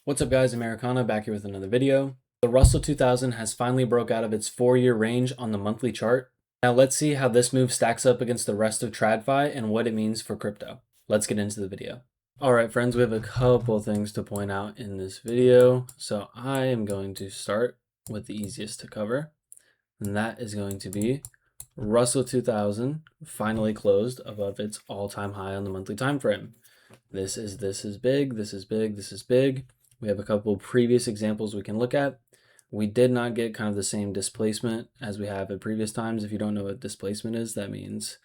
What's up guys, Americana back here with another video. The Russell 2000 has finally broke out of its 4-year range on the monthly chart. Now let's see how this move stacks up against the rest of TradFi and what it means for crypto. Let's get into the video. Alright friends, we have a couple things to point out in this video. So I am going to start with the easiest to cover, and that is going to be Russell 2000 finally closed above its all-time high on the monthly time frame. This is big, this is big, this is big. We have a couple previous examples we can look at. We did not get kind of the same displacement as we have at previous times. If you don't know what displacement is, that means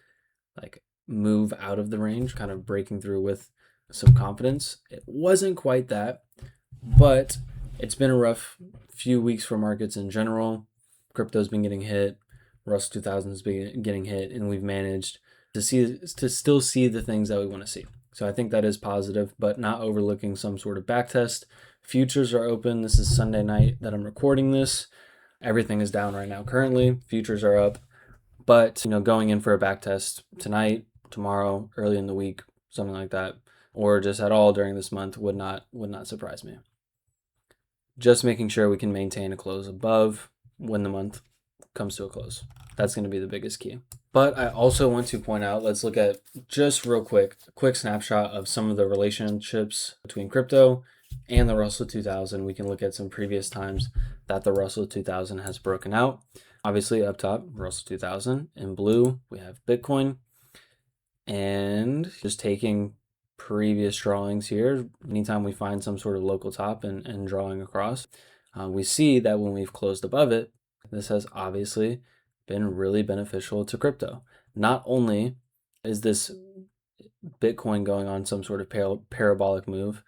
like move out of the range, kind of breaking through with some confidence. It wasn't quite that, but it's been a rough few weeks for markets in general. Crypto's been getting hit, Russell 2000's been getting hit, and we've managed to still see the things that we want to see. So I think that is positive, but not overlooking some sort of backtest. Futures are open. This is Sunday night that I'm recording this. Everything is down right now currently. Futures are up, but going in for a backtest tonight, tomorrow, early in the week, something like that, or just at all during this month would not surprise me. Just making sure we can maintain a close above when the month comes to a close. That's going to be the biggest key. But I also want to point out, let's look at just real quick, a quick snapshot of some of the relationships between crypto and the Russell 2000. We can look at some previous times that the Russell 2000 has broken out. Obviously up top, Russell 2000. In blue, we have Bitcoin. And just taking previous drawings here, anytime we find some sort of local top and drawing across, we see that when we've closed above it, this has obviously been really beneficial to crypto. Not only is this Bitcoin going on some sort of parabolic move,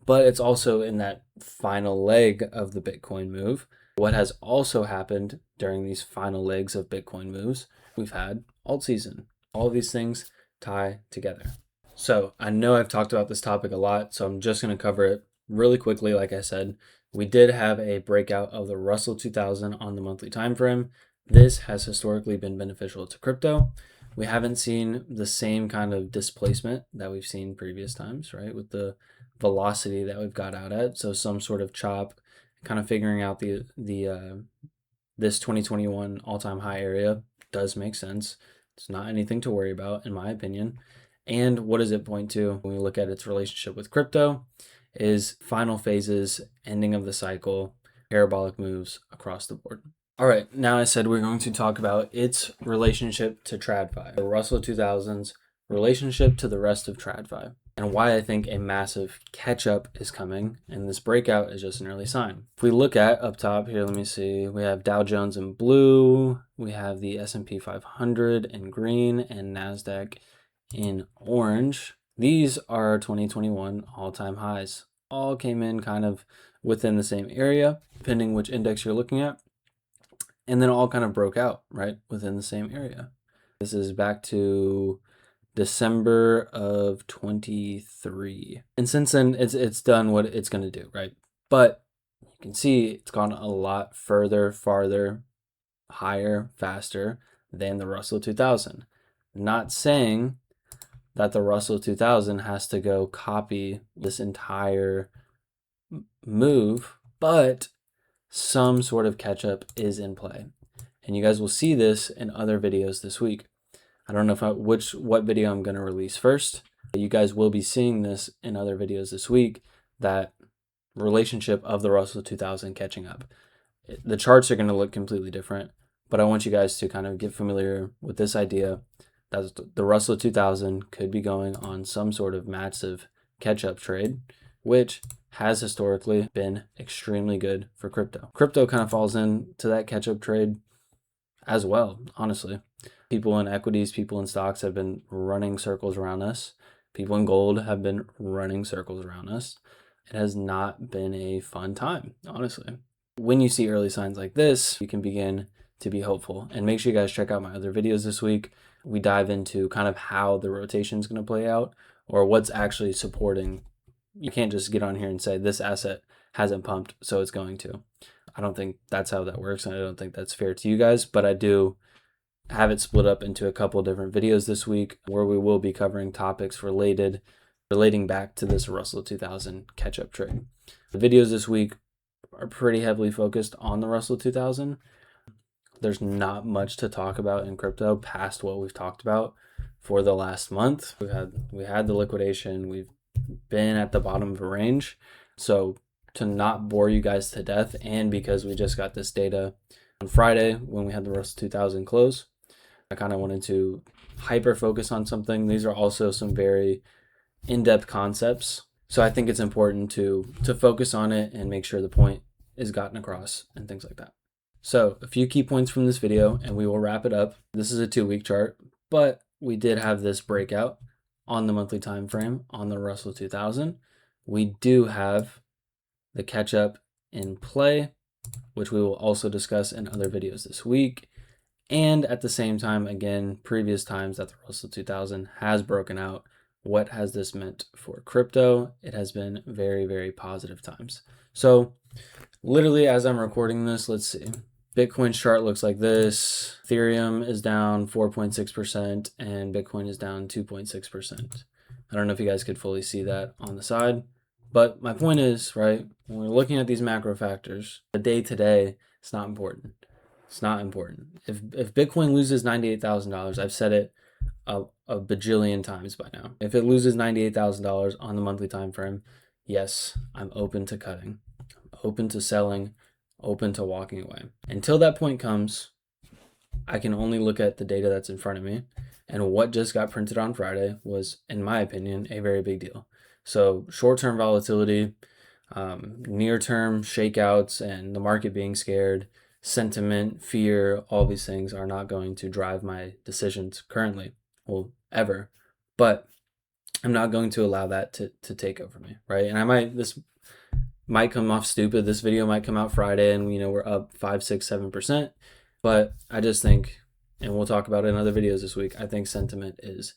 but it's also in that final leg of the Bitcoin move. What has also happened during these final legs of Bitcoin moves, we've had alt season. All of these things tie together. So I know I've talked about this topic a lot, so I'm just going to cover it really quickly. Like I said, we did have a breakout of the Russell 2000 on the monthly time frame. This has historically been beneficial to crypto. We haven't seen the same kind of displacement that we've seen previous times, right? With the velocity that we've got out at. So some sort of chop, kind of figuring out this 2021 all-time high area does make sense. It's not anything to worry about, in my opinion. And what does it point to when we look at its relationship with crypto? Is final phases, ending of the cycle, parabolic moves across the board. All right, now I said we're going to talk about its relationship to TradFi, the Russell 2000's relationship to the rest of TradFi, and why I think a massive catch-up is coming, and this breakout is just an early sign. If we look at up top here, let me see, we have Dow Jones in blue, we have the S&P 500 in green, and NASDAQ in orange. These are 2021 all-time highs. All came in kind of within the same area, depending which index you're looking at. And then all kind of broke out, right, within the same area. This is back to December of 23. And since then, it's done what it's going to do, right? But you can see it's gone a lot further, farther, higher, faster than the Russell 2000. Not saying that the Russell 2000 has to go copy this entire move, but some sort of catch up is in play. And you guys will see this in other videos this week. I don't know what video I'm going to release first. You guys will be seeing this in other videos this week, that relationship of the Russell 2000 catching up. The charts are going to look completely different, but I want you guys to kind of get familiar with this idea that the Russell 2000 could be going on some sort of massive catch-up trade, which has historically been extremely good for crypto. Crypto kind of falls into that catch-up trade as well, honestly. People in equities, people in stocks have been running circles around us. People in gold have been running circles around us. It has not been a fun time, honestly. When you see early signs like this, you can begin to be hopeful. And make sure you guys check out my other videos this week. We dive into kind of how the rotation is going to play out, or what's actually supporting. You can't just get on here and say this asset hasn't pumped, so it's going to. I don't think that's how that works, and I don't think that's fair to you guys, but I do have it split up into a couple different videos this week where we will be covering topics relating back to this Russell 2000 catch-up trade. The videos this week are pretty heavily focused on the Russell 2000. There's not much to talk about in crypto past what we've talked about for the last month. We had the liquidation. We've been at the bottom of a range. So to not bore you guys to death, and because we just got this data on Friday when we had the Russell 2000 close, I kind of wanted to hyper focus on something. These are also some very in-depth concepts. So I think it's important to focus on it and make sure the point is gotten across and things like that. So a few key points from this video and we will wrap it up. This is a 2-week chart, but we did have this breakout on the monthly time frame on the Russell 2000. We do have the catch up in play, which we will also discuss in other videos this week. And at the same time, again, previous times that the Russell 2000 has broken out, what has this meant for crypto? It has been very, very positive times. So literally as I'm recording this, let's see. Bitcoin's chart looks like this. Ethereum is down 4.6% and Bitcoin is down 2.6%. I don't know if you guys could fully see that on the side, but my point is, right, when we're looking at these macro factors, the day to day, it's not important. It's not important. If Bitcoin loses $98,000, I've said it a bajillion times by now. If it loses $98,000 on the monthly time frame, yes, I'm open to cutting, I'm open to selling, open to walking away. Until that point comes, I can only look at the data that's in front of me, and what just got printed on Friday was, in my opinion, a very big deal. So short-term volatility, near-term shakeouts, and the market being scared, sentiment, fear, all these things are not going to drive my decisions currently, well, ever. But I'm not going to allow that to take over me, right? And this might come off stupid. This video might come out Friday and, we're up 5, 6, 7%. But I just think, and we'll talk about it in other videos this week, I think sentiment is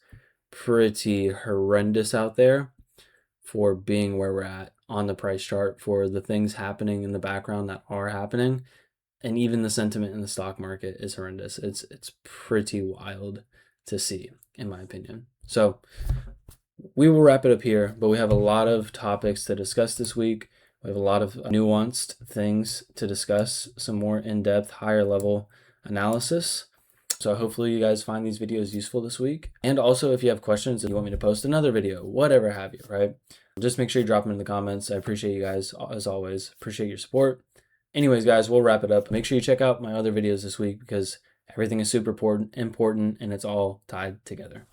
pretty horrendous out there for being where we're at on the price chart, for the things happening in the background that are happening. And even the sentiment in the stock market is horrendous. It's pretty wild to see, in my opinion. So we will wrap it up here, but we have a lot of topics to discuss this week. We have a lot of nuanced things to discuss, some more in-depth, higher level analysis. So hopefully you guys find these videos useful this week. And also if you have questions and you want me to post another video, whatever have you, right? Just make sure you drop them in the comments. I appreciate you guys, as always. Appreciate your support. Anyways, guys, we'll wrap it up. Make sure you check out my other videos this week because everything is super important and it's all tied together.